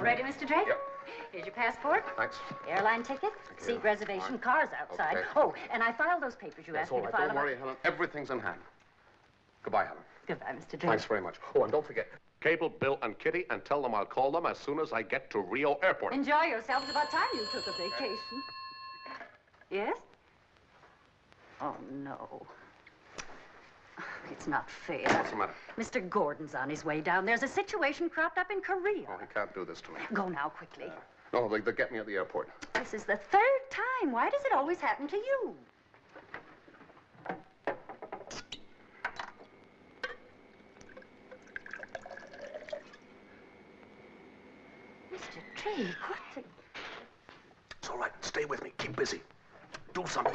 Ready, Mr. Drake? Yep. Here's your passport. Thanks. Airline ticket, seat reservation, Right. cars outside. Okay. Oh, and I filed those papers you asked me to file. Don't worry, Helen. Everything's in hand. Goodbye, Helen. Goodbye, Mr. Drake. Thanks very much. Oh, and don't forget, cable Bill and Kitty and tell them I'll call them as soon as I get to Rio Airport. Enjoy yourself. It's about time you took a vacation. Yes? Oh, no. It's not fair. What's the matter? Mr. Gordon's on his way down. There's a situation cropped up in Korea. Oh, he can't do this to me. Go now, quickly. No, they'll get me at the airport. This is the third time. Why does it always happen to you? Mr. Drake, what the... It's all right. Stay with me. Keep busy. Do something.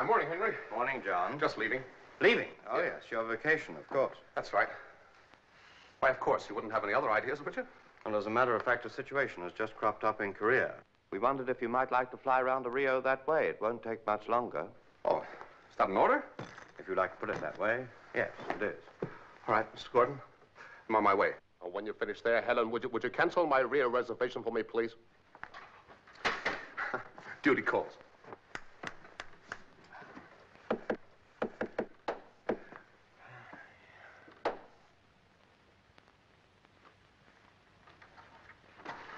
Morning, Henry. Morning, John. Just leaving. Leaving? Oh, yes, your vacation, of course. That's right. Why, of course. You wouldn't have any other ideas, would you? Well, as a matter of fact, a situation has just cropped up in Korea. We wondered if you might like to fly round to Rio that way. It won't take much longer. Oh, is that an order? If you like to put it that way, yes, it is. All right, Mr. Gordon. I'm on my way. Oh, when you finish there, Helen, would you cancel my Rio reservation for me, please? Duty calls.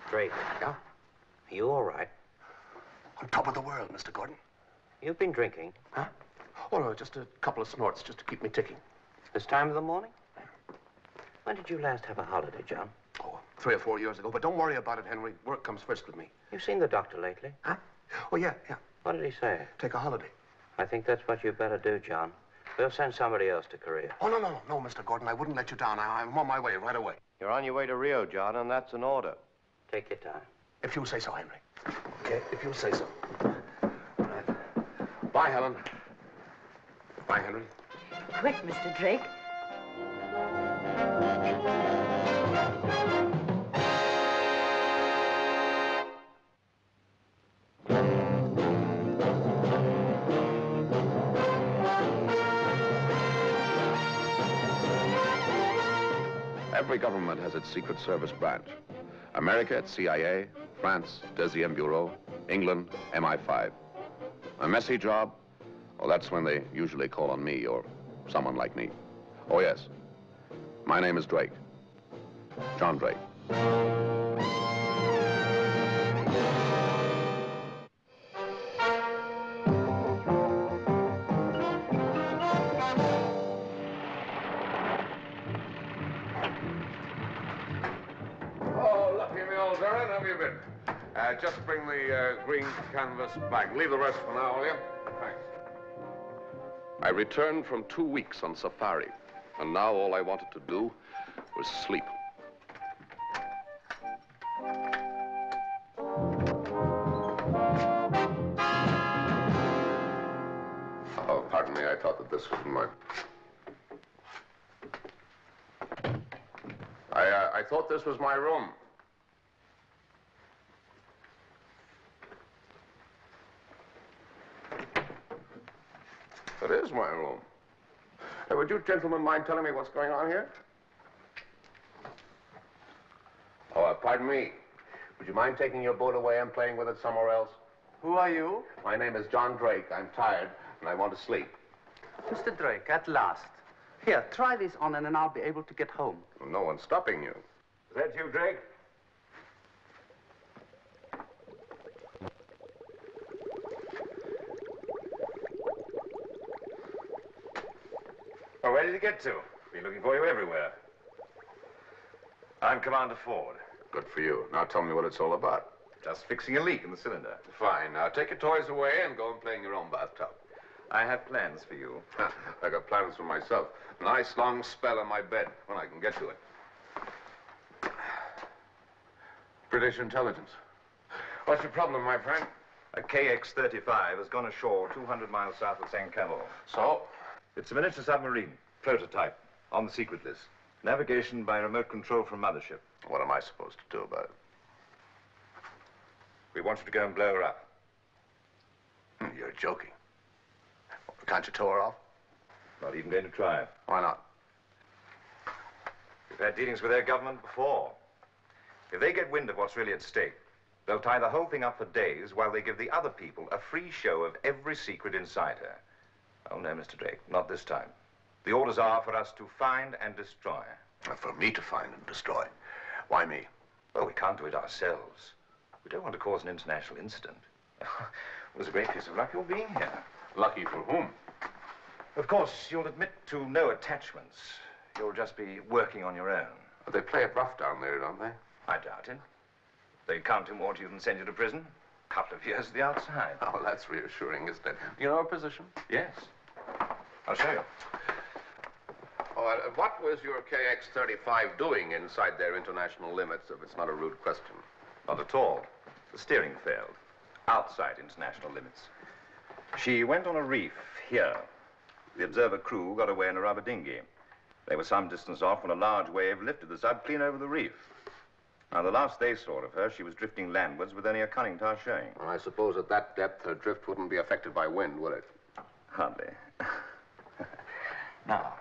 Drake. Yeah? Are you all right? On top of the world, Mr. Gordon. You've been drinking. Huh? Oh, no, just a couple of snorts, just to keep me ticking. This time of the morning? When did you last have a holiday, John? Oh, 3 or 4 years ago. But don't worry about it, Henry. Work comes first with me. You've seen the doctor lately? Huh? Oh, yeah. What did he say? Take a holiday. I think that's what you better do, John. We'll send somebody else to Korea. Oh, no, Mr. Gordon. I wouldn't let you down. I'm on my way right away. You're on your way to Rio, John, and that's an order. Take your time. If you say so, Henry. Okay, if you say so. All right. Bye, Helen. Bye, Henry. Quick, Mr. Drake. Every government has its Secret Service branch. America, it's CIA. France, Deuxième Bureau. England, MI5. A messy job? Well, that's when they usually call on me or someone like me. Oh, yes. My name is Drake. John Drake. How have you been? Just bring the green canvas back. Leave the rest for now, will you? Thanks. I returned from 2 weeks on safari, and now all I wanted to do was sleep. Oh, pardon me. I thought that this was my... I thought this was my room. It is my room. Hey, would you gentlemen mind telling me what's going on here? Oh, pardon me. Would you mind taking your boat away and playing with it somewhere else? Who are you? My name is John Drake. I'm tired, and I want to sleep. Mr. Drake, at last. Here, try this on, and then I'll be able to get home. Well, no one's stopping you. Is that you, Drake? Well, where did you get to? Been looking for you everywhere. I'm Commander Ford. Good for you. Now tell me what it's all about. Just fixing a leak in the cylinder. Fine. Now take your toys away and go and play in your own bathtub. I have plans for you. I got plans for myself. A nice long spell in my bed when I can get to it. British intelligence. What's your problem, my friend? A KX-35 has gone ashore 200 miles south of St. Cabo. So? It's a miniature submarine, prototype, on the secret list. Navigation by remote control from mothership. What am I supposed to do about it? We want you to go and blow her up. You're joking. Can't you tow her off? Not even going to try. Why not? We've had dealings with their government before. If they get wind of what's really at stake, they'll tie the whole thing up for days while they give the other people a free show of every secret inside her. Oh, no, Mr. Drake, not this time. The orders are for us to find and destroy. For me to find and destroy. Why me? Well, we can't do it ourselves. We don't want to cause an international incident. It was a great piece of luck your being here. Lucky for whom? Of course, you'll admit to no attachments. You'll just be working on your own. But they play it rough down there, don't they? I doubt it. They'd count you more to you than send you to prison. A couple of years at the outside. Oh, that's reassuring, isn't it? You know her position? Yes. I'll show you. Oh, what was your KX-35 doing inside their international limits, if it's not a rude question? Not at all. The steering failed. Outside international limits. She went on a reef here. The observer crew got away in a rubber dinghy. They were some distance off when a large wave lifted the sub clean over the reef. Now, the last they saw of her, she was drifting landwards with only a conning tower showing. Well, I suppose at that depth, her drift wouldn't be affected by wind, would it? Hardly. Now,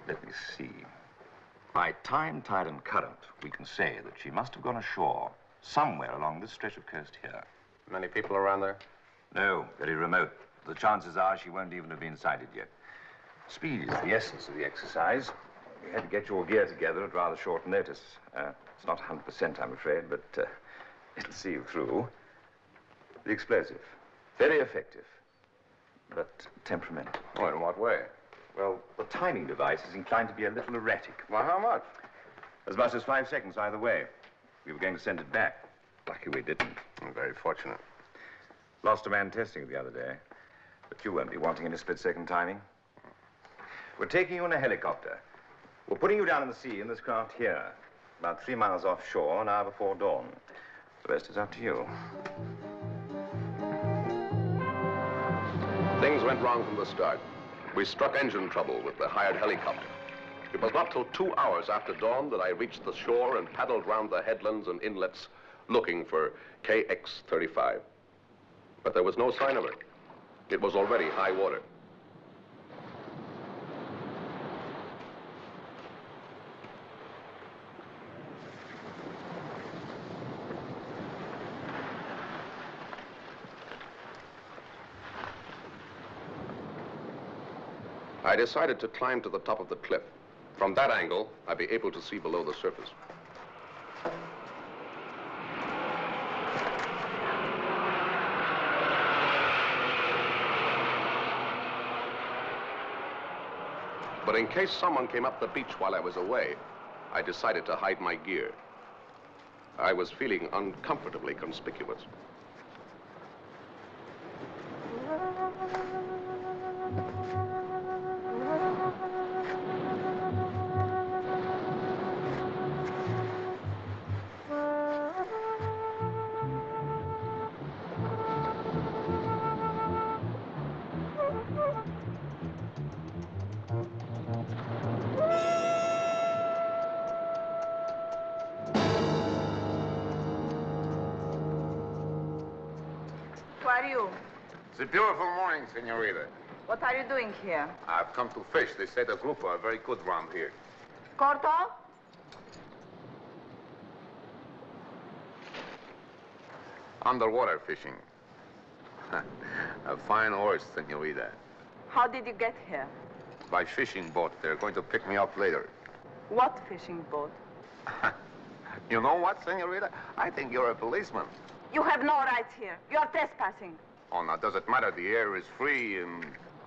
let me see. By time, tide, and current, we can say that she must have gone ashore somewhere along this stretch of coast here. Many people around there? No, very remote. The chances are she won't even have been sighted yet. Speed is the essence of the exercise. We had to get your gear together at rather short notice. It's not 100%, I'm afraid, but it'll see you through. The explosive. Very effective, but temperamental. Oh, in what way? Well, the timing device is inclined to be a little erratic. Well, how much? As much as 5 seconds either way. We were going to send it back. Lucky we didn't. Very fortunate. Lost a man testing it the other day. But you won't be wanting any split-second timing. We're taking you in a helicopter. We're putting you down in the sea in this craft here. About 3 miles offshore, an hour before dawn. The rest is up to you. Things went wrong from the start. We struck engine trouble with the hired helicopter. It was not till 2 hours after dawn that I reached the shore and paddled round the headlands and inlets looking for KX-35. But there was no sign of it. It was already high water. I decided to climb to the top of the cliff. From that angle, I'd be able to see below the surface. But in case someone came up the beach while I was away, I decided to hide my gear. I was feeling uncomfortably conspicuous. Who are you? It's a beautiful morning, senorita. What are you doing here? I've come to fish. They say the group are very good round here. Corto? Underwater fishing. A fine horse, senorita. How did you get here? By fishing boat. They're going to pick me up later. What fishing boat? You know what, senorita? I think you're a policeman. You have no right here. You are trespassing. Oh, now, does it matter? The air is free and...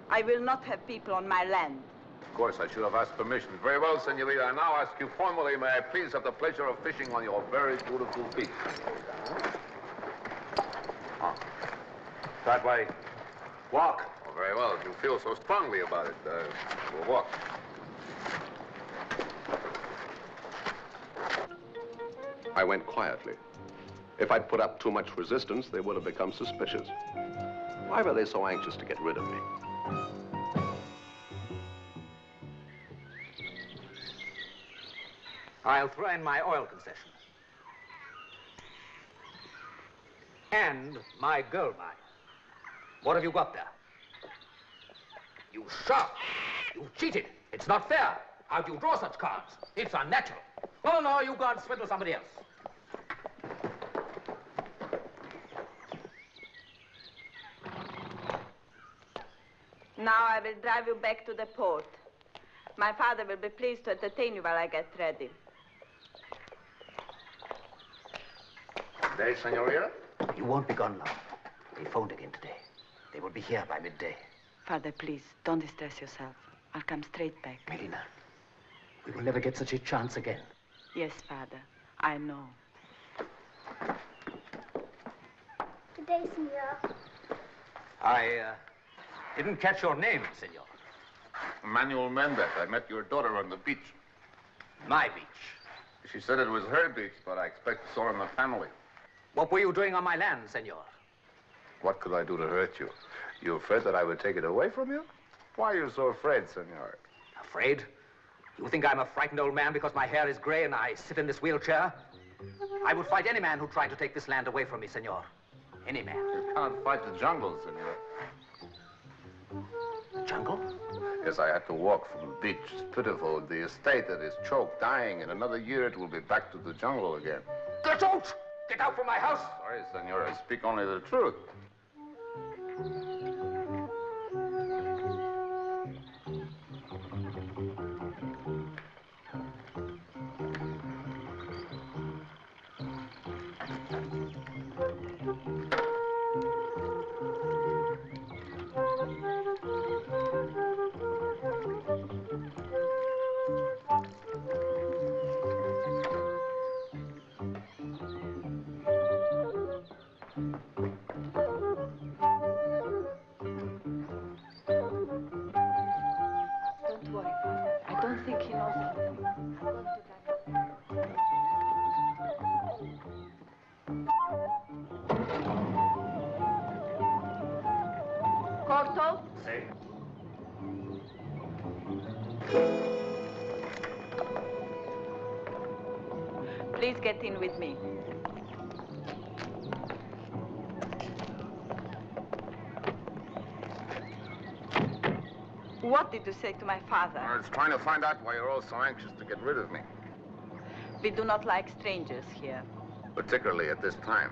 I will not have people on my land. Of course, I should have asked permission. Very well, senorita. I now ask you formally, may I please have the pleasure of fishing on your very beautiful beach? Oh. That way. Walk. Oh, very well. If you feel so strongly about it, we'll walk. I went quietly. If I'd put up too much resistance, they would have become suspicious. Why were they so anxious to get rid of me? I'll throw in my oil concession. And my gold mine. What have you got there? You shark! You cheated! It's not fair! How do you draw such cards? It's unnatural. No, no, you go and swindle somebody else. Now I will drive you back to the port. My father will be pleased to entertain you while I get ready. Day, Senorita? You won't be gone long. They phoned again today. They will be here by midday. Father, please, don't distress yourself. I'll come straight back. Melina, we will never get such a chance again. Yes, Father, I know. Good day, senor. I didn't catch your name, senor. Manuel Mendez. I met your daughter on the beach. My beach. She said it was her beach, but I expect it's all in the family. What were you doing on my land, senor? What could I do to hurt you? You afraid that I would take it away from you? Why are you so afraid, senor? Afraid? You think I'm a frightened old man because my hair is gray and I sit in this wheelchair? I would fight any man who tried to take this land away from me, senor. Any man. You can't fight the jungle, senor. The jungle? Yes, I had to walk from the beach. It's pitiful. The estate that is choked, dying. In another year, it will be back to the jungle again. Get out! Get out from my house! Sorry, senor. I speak only the truth. Don't worry, Father. I don't think he knows anything. I'm going to drive. Corto? See? Please get in with me. What did you say to my father? I was trying to find out why you're all so anxious to get rid of me, We do not like strangers here. particularly at this time.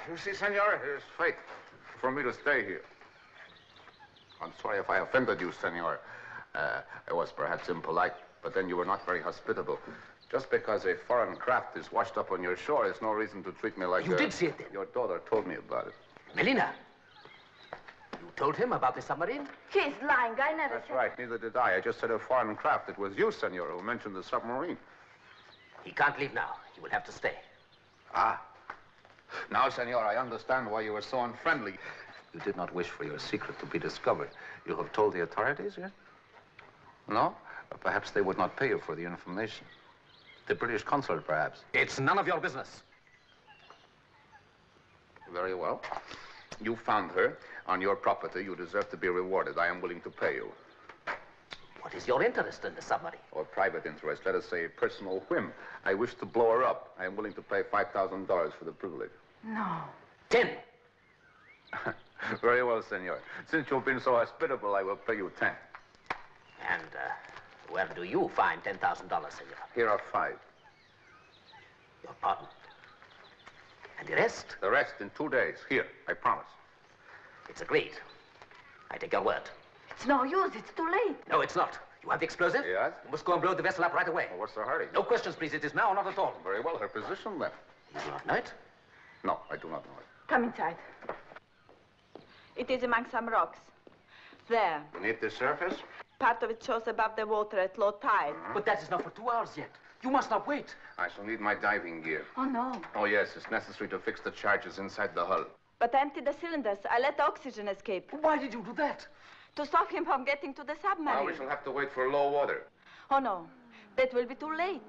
You see, senor, it is fate for me to stay here. I'm sorry if I offended you, senor. I was perhaps impolite, but then you were not very hospitable. Just because a foreign craft is washed up on your shore is no reason to treat me like You did see it then? Your daughter told me about it. Melina, you told him about the submarine? He's lying. I never That's said... right, neither did I. I just said a foreign craft. It was you, senor, who mentioned the submarine. He can't leave now. He will have to stay. Ah. Now, senor, I understand why you were so unfriendly. You did not wish for your secret to be discovered. You have told the authorities, yes? No? Perhaps they would not pay you for the information. The British consulate, perhaps. It's none of your business. Very well. You found her on your property. You deserve to be rewarded. I am willing to pay you. What is your interest in the submarine? Or private interest, let us say a personal whim. I wish to blow her up. I am willing to pay $5,000 for the privilege. No. 10. Very well, senor. Since you've been so hospitable, I will pay you 10. And where do you find $10,000, senor? Here are 5. Your pardon. And the rest? The rest in 2 days. Here, I promise. It's agreed. I take your word. It's no use. It's too late. No, it's not. You have the explosive? Yes? You must go and blow the vessel up right away. Well, what's the hurry? No questions, please. It is now or not at all. Very well. Her position, then. You do not know it? No, I do not know it. Come inside. It is among some rocks. There. Beneath the surface? Part of it shows above the water at low tide. But that is not for 2 hours yet. You must not wait. I shall need my diving gear. Oh, no. Oh, yes, it's necessary to fix the charges inside the hull. But I emptied the cylinders. I let the oxygen escape. Why did you do that? To stop him from getting to the Now submarine. we shall have to wait for low water. Oh, no. That will be too late.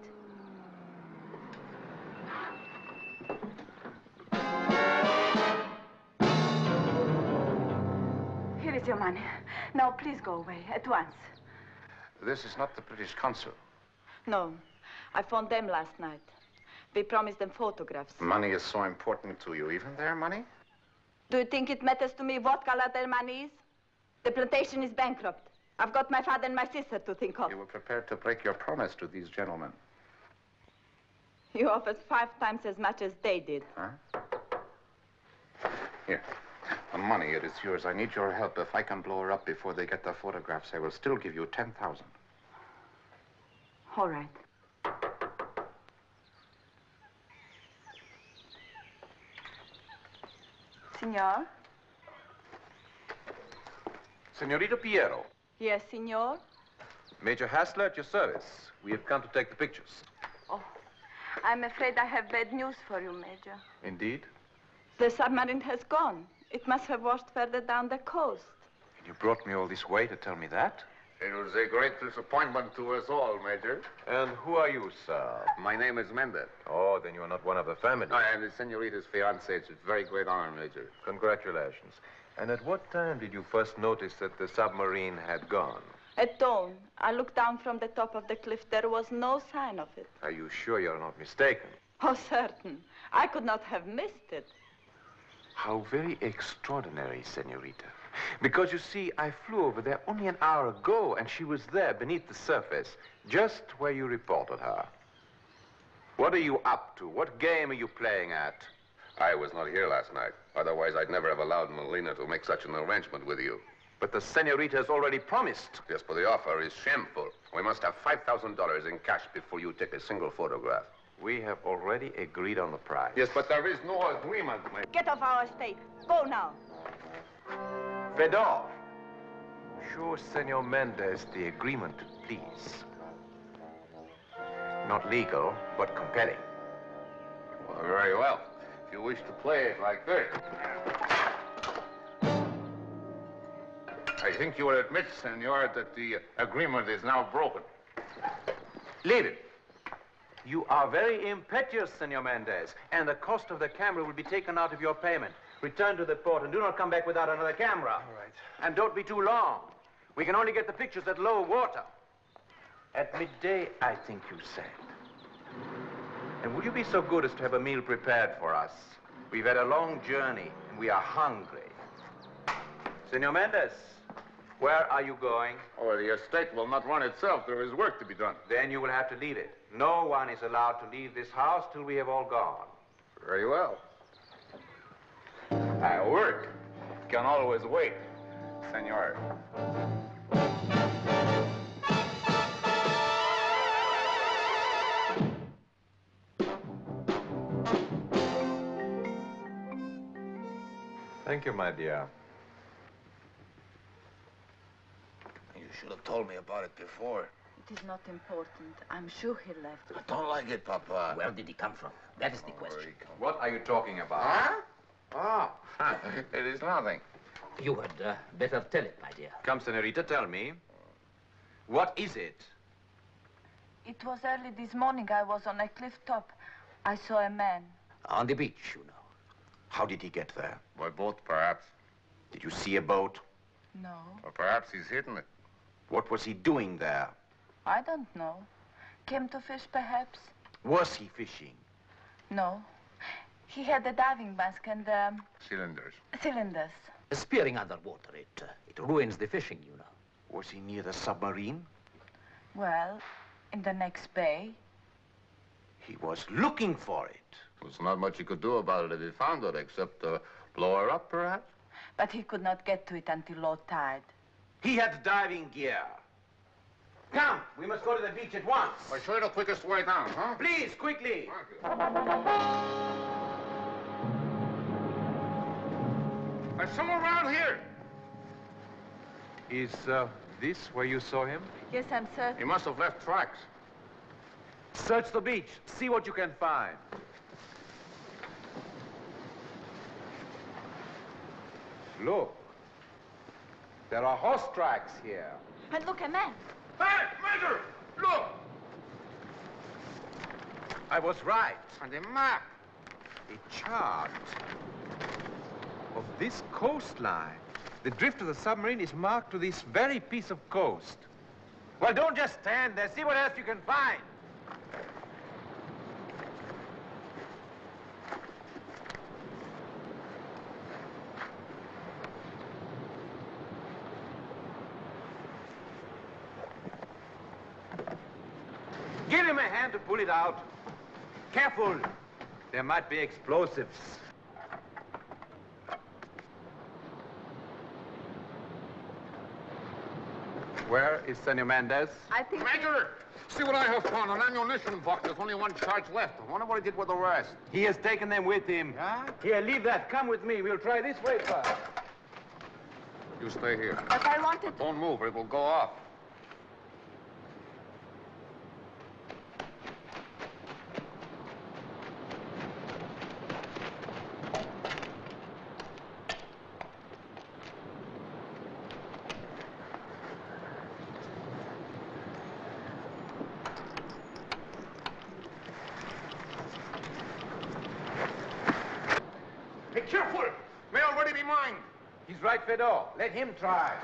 Here is your money. Now, please go away at once. This is not the British consul. No, I phoned them last night. We promised them photographs. Money is so important to you, even their money? Do you think it matters to me what color their money is? The plantation is bankrupt. I've got my father and my sister to think of. You were prepared to break your promise to these gentlemen. You offered 5 times as much as they did. Huh? Here. The money, it is yours. I need your help. If I can blow her up before they get the photographs, I will still give you 10,000. All right. Signor? Senorita Piero. Yes, signor? Major Hassler at your service. We have come to take the pictures. Oh, I'm afraid I have bad news for you, Major. Indeed? The submarine has gone. It must have washed further down the coast. And you brought me all this way to tell me that? It was a great disappointment to us all, Major. And who are you, sir? My name is Mendez. Oh, then you are not one of the family. I am the senorita's fiancé. It's a very great honor, Major. Congratulations. And at what time did you first notice that the submarine had gone? At dawn, I looked down from the top of the cliff. There was no sign of it. Are you sure you're not mistaken? Oh, certain. I could not have missed it. How very extraordinary, senorita. Because, you see, I flew over there only an hour ago, and she was there beneath the surface, just where you reported her. What are you up to? What game are you playing at? I was not here last night. Otherwise, I'd never have allowed Molina to make such an arrangement with you. But the senorita has already promised. Yes, but the offer is shameful. We must have $5,000 in cash before you take a single photograph. We have already agreed on the price. Yes, but there is no agreement, Get off our estate. Go now. Fedor, show Senor Mendez the agreement, please. Not legal, but compelling. Well, very well. If you wish to play it like this. I think you will admit, senor, that the agreement is now broken. Leave it. You are very impetuous, Senor Mendez, and the cost of the camera will be taken out of your payment. Return to the port and do not come back without another camera. All right. And don't be too long. We can only get the pictures at low water. At midday, I think you said. And will you be so good as to have a meal prepared for us? We've had a long journey, and we are hungry. Senor Mendez, where are you going? Oh, the estate will not run itself. There is work to be done. Then you will have to leave it. No one is allowed to leave this house till we have all gone. Very well. Work can always wait, senor. Thank you, my dear. You should have told me about it before. It is not important. I'm sure he left. I don't like it, Papa. Where did he come from? That is the question. What are you talking about? Huh? Ah, it is nothing. You had better tell it, my dear. Come, senorita, tell me. What is it? It was early this morning. I was on a cliff top. I saw a man. On the beach, you know. How did he get there? By boat, perhaps. Did you see a boat? No, Or perhaps he's hidden it. What was he doing there? I don't know. Came to fish, perhaps? Was he fishing? No. He had a diving mask and Cylinders. cylinders. Spearing underwater, it ruins the fishing, you know. Was he near the submarine? Well, in the next bay. He was looking for it. There's not much he could do about it if he found it, except blow her up, perhaps. But he could not get to it until low tide. He had diving gear. Come, we must go to the beach at once. Why, show you the quickest way down, huh? Please, quickly. There's someone around here. Is this where you saw him? Yes, I'm certain. He must have left tracks. Search the beach. See what you can find. Look. There are horse tracks here. And look, a man. Hey, Major! Look! I was right. On the map. A chart of this coastline. The drift of the submarine is marked to this very piece of coast. Well, don't just stand there. See what else you can find. Give him a hand to pull it out. Careful. There might be explosives. Where is Senor Mendez? I think... Major, see what I have found. An ammunition box. There's only one charge left. I wonder what he did with the rest. He has taken them with him. Huh? Here, leave that. Come with me. We'll try this way first. You stay here. But I wanted... Don't move or it will go off. Be careful. May already be mine. He's right, Fedor. Let him try.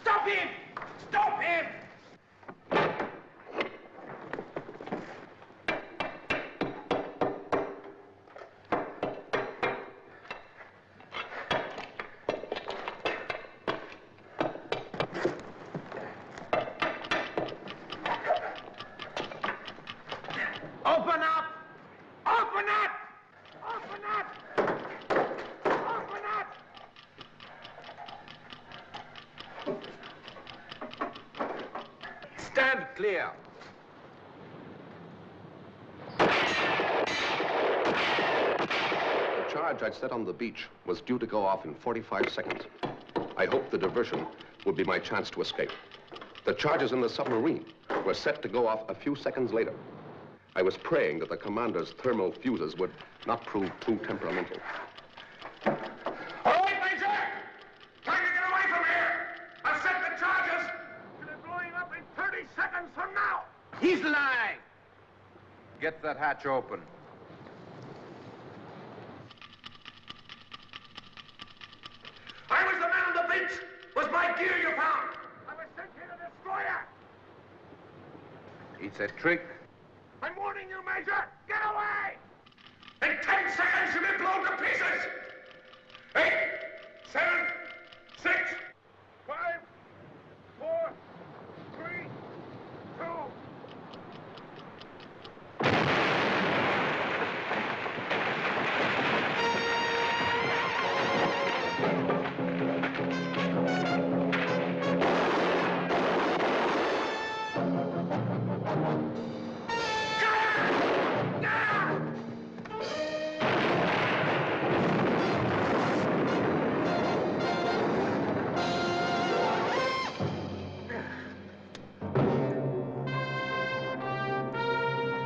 Stop him! Stop him! Open up! Open up! Open up! Open up! Stand clear. The charge I'd set on the beach was due to go off in 45 seconds. I hoped the diversion would be my chance to escape. The charges in the submarine were set to go off a few seconds later. I was praying that the commander's thermal fuses would not prove too temperamental. All right, Major! Time to get away from here! I've set the charges! They're blowing up in 30 seconds from now! He's lying. Get that hatch open. I was the man on the beach! Was my gear you found? I was sent here to destroy her! It's a trick. I'm warning you, Major! Get away! In 10 seconds, you'll be blown to pieces! 8, 7, 6, 5, 4, 3, 2...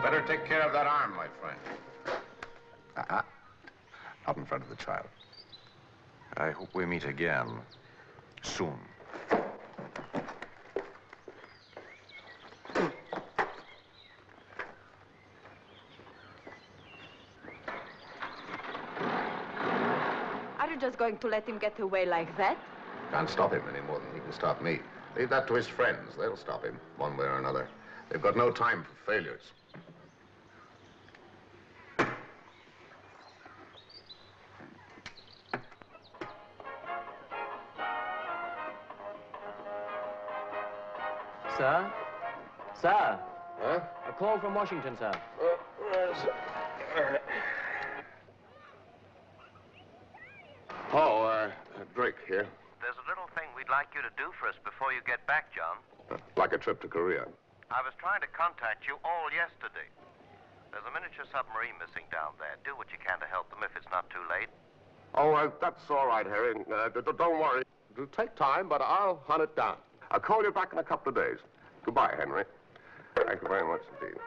Better take care of that arm, my friend. Not in front of the child. I hope we meet again soon. Are you just going to let him get away like that? Can't stop him any more than he can stop me. Leave that to his friends. They'll stop him, one way or another. They've got no time for failures. Sir? Sir? Huh? A call from Washington, sir. Drake here. There's a little thing we'd like you to do for us before you get back, John. Like a trip to Korea. I was trying to contact you all yesterday. There's a miniature submarine missing down there. Do what you can to help them if it's not too late. Oh, that's all right, Harry. Don't worry. It'll take time, but I'll hunt it down. I'll call you back in a couple of days. Goodbye, Henry. Thank you very much indeed.